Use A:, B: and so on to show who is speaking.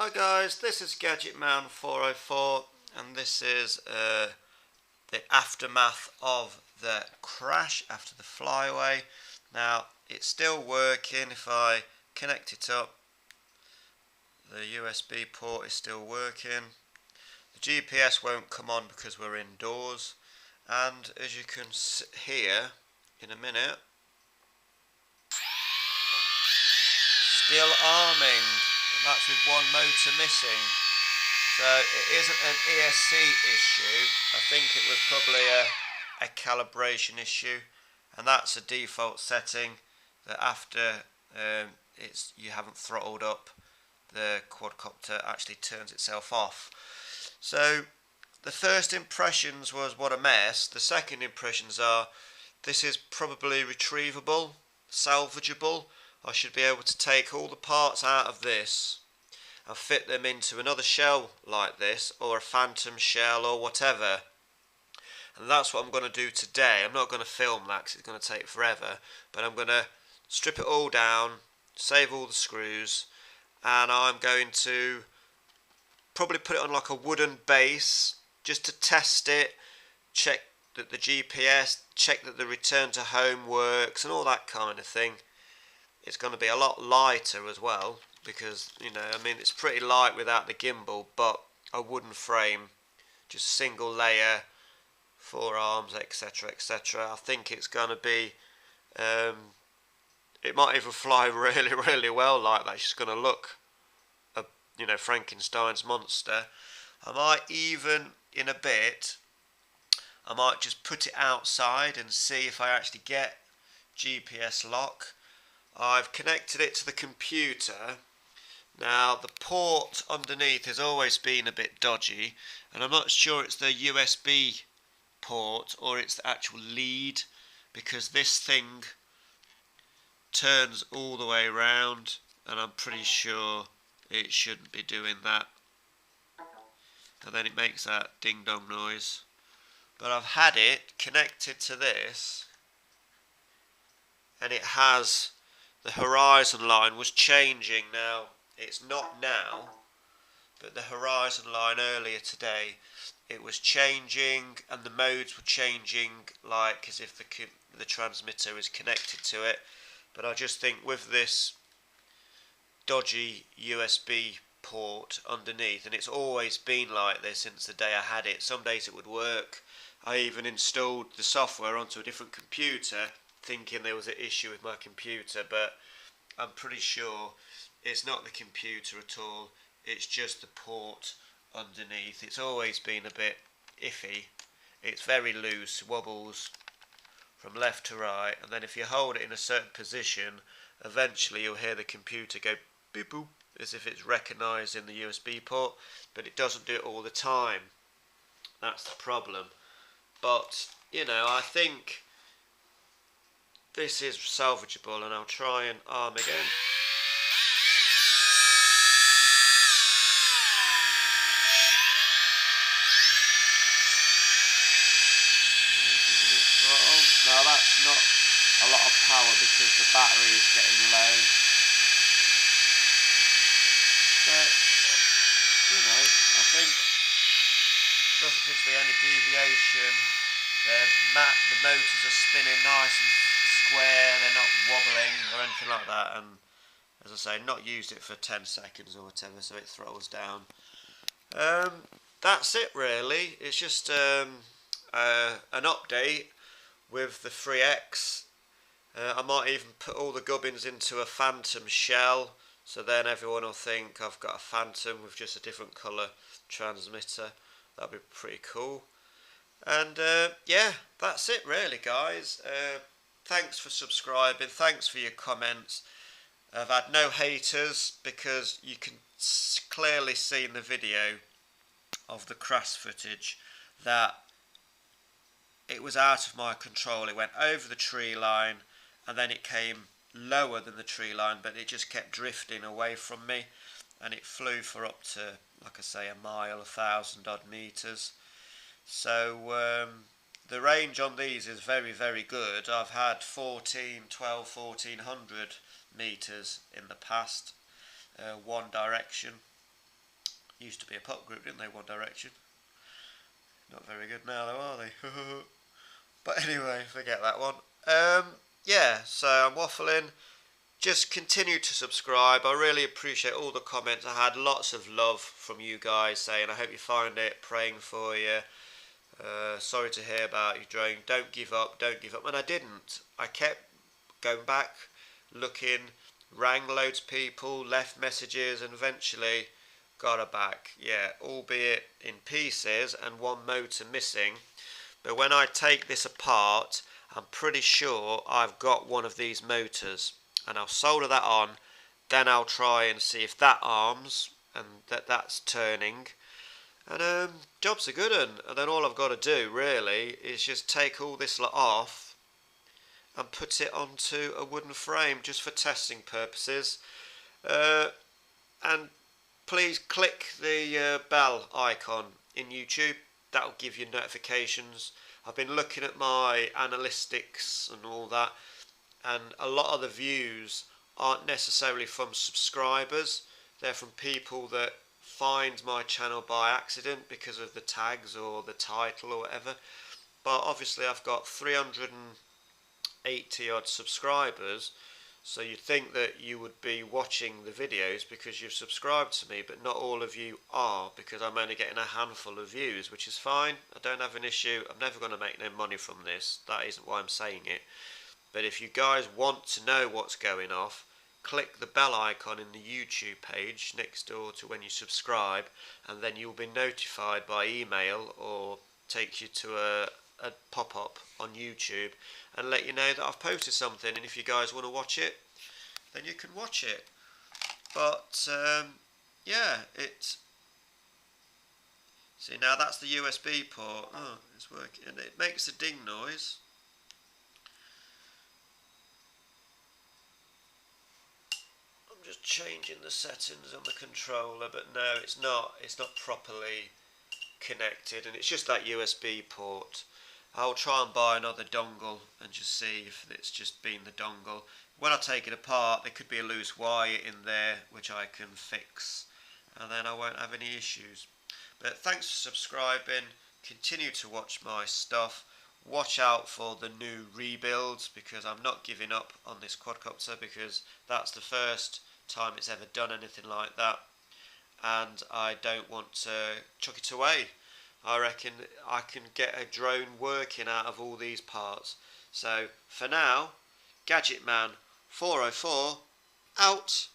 A: Hi guys, this is Gadgetman 404 and this is the aftermath of the crash after the flyaway. Now it's still working. If I connect it up, the USB port is still working. The GPS won't come on because we're indoors, and as you can hear in a minute, still arming. That's with one motor missing. So it isn't an ESC issue. I think it was probably a calibration issue, and that's a default setting that after you haven't throttled up, the quadcopter actually turns itself off. So the first impressions was what a mess. The second impressions are this is probably retrievable, salvageable. I should be able to take all the parts out of this and fit them into another shell like this, or a phantom shell, or whatever. And that's what I'm going to do today. I'm not going to film that because it's going to take forever, but I'm going to strip it all down, save all the screws, and I'm going to probably put it on like a wooden base just to test it, check that the GPS, check that the return to home works and all that kind of thing. It's going to be a lot lighter as well because, you know, I mean, it's pretty light without the gimbal, but a wooden frame, just single layer, forearms, etc, etc. I think it's going to be, it might even fly really, really well like that. It's just going to look, you know, Frankenstein's monster. I might even, in a bit, I might just put it outside and see if I actually get GPS lock. I've connected it to the computer. Now the port underneath has always been a bit dodgy, and I'm not sure it's the USB port or it's the actual lead, because this thing turns all the way around and I'm pretty sure it shouldn't be doing that, and then it makes that ding dong noise. But I've had it connected to this and it has, the horizon line was changing. Now it's not now, but the horizon line earlier today, it was changing and the modes were changing like as if the transmitter is connected to it. But I just think with this dodgy USB port underneath, and it's always been like this since the day I had it. Some days it would work. I even installed the software onto a different computer thinking there was an issue with my computer, but I'm pretty sure it's not the computer at all, it's just the port underneath. It's always been a bit iffy. It's very loose, wobbles from left to right, and then if you hold it in a certain position, eventually you'll hear the computer go beep boop as if it's recognising the USB port, but it doesn't do it all the time. That's the problem. But, you know, I think this is salvageable, and I'll try and arm again. Now that's not a lot of power because the battery is getting low. But, you know, I think there doesn't seem to be any deviation. The motors are spinning nice and square, they're not wobbling or anything like that, and as I say, not used it for 10 seconds or whatever, so it throttles down. That's it really. It's just an update with the FreeX. I might even put all the gubbins into a phantom shell, so then everyone will think I've got a phantom with just a different colour transmitter. That'd be pretty cool. And yeah, that's it really, guys. Thanks for subscribing, thanks for your comments. I've had no haters because you can clearly see in the video of the crash footage that it was out of my control. It went over the tree line and then it came lower than the tree line, but it just kept drifting away from me, and it flew for up to, like I say, a mile, 1,000 odd meters. So the range on these is very, very good. I've had 1400 meters in the past, one direction. Used to be a pop group, didn't they? One Direction. Not very good now, though, are they? But anyway, forget that one. Yeah, so I'm waffling. Just continue to subscribe. I really appreciate all the comments. I had lots of love from you guys saying I hope you find it, praying for you. Sorry to hear about your drone. Don't give up, don't give up. And I didn't. I kept going back, looking, rang loads of people, left messages, and eventually got her back. Yeah, albeit in pieces and one motor missing. But when I take this apart, I'm pretty sure I've got one of these motors. And I'll solder that on. Then I'll try and see if that arms and that's turning. And job's a good one. And then all I've got to do really is just take all this lot off and put it onto a wooden frame just for testing purposes. And please click the bell icon in YouTube. That'll give you notifications. I've been looking at my analytics and all that, and a lot of the views aren't necessarily from subscribers. They're from people that find my channel by accident because of the tags or the title or whatever. But obviously I've got 380 odd subscribers, so you'd think that you would be watching the videos because you've subscribed to me, but not all of you are, because I'm only getting a handful of views, which is fine. I don't have an issue. I'm never going to make no money from this. That isn't why I'm saying it. But if you guys want to know what's going off, click the bell icon in the YouTube page next door to when you subscribe, and then you'll be notified by email or take you to a pop-up on YouTube and let you know that I've posted something. And if you guys want to watch it, then you can watch it. But yeah, see, now that's the USB port. Oh, it's working, and it makes a ding noise. I'm just changing the settings on the controller, but no, it's not properly connected, and it's just that USB port. I'll try and buy another dongle and just see if it's just been the dongle. When I take it apart, there could be a loose wire in there which I can fix, and then I won't have any issues. But thanks for subscribing. Continue to watch my stuff. Watch out for the new rebuilds, because I'm not giving up on this quadcopter, because that's the first time it's ever done anything like that, and I don't want to chuck it away. I reckon I can get a drone working out of all these parts. So for now, Gadget Man 404 out.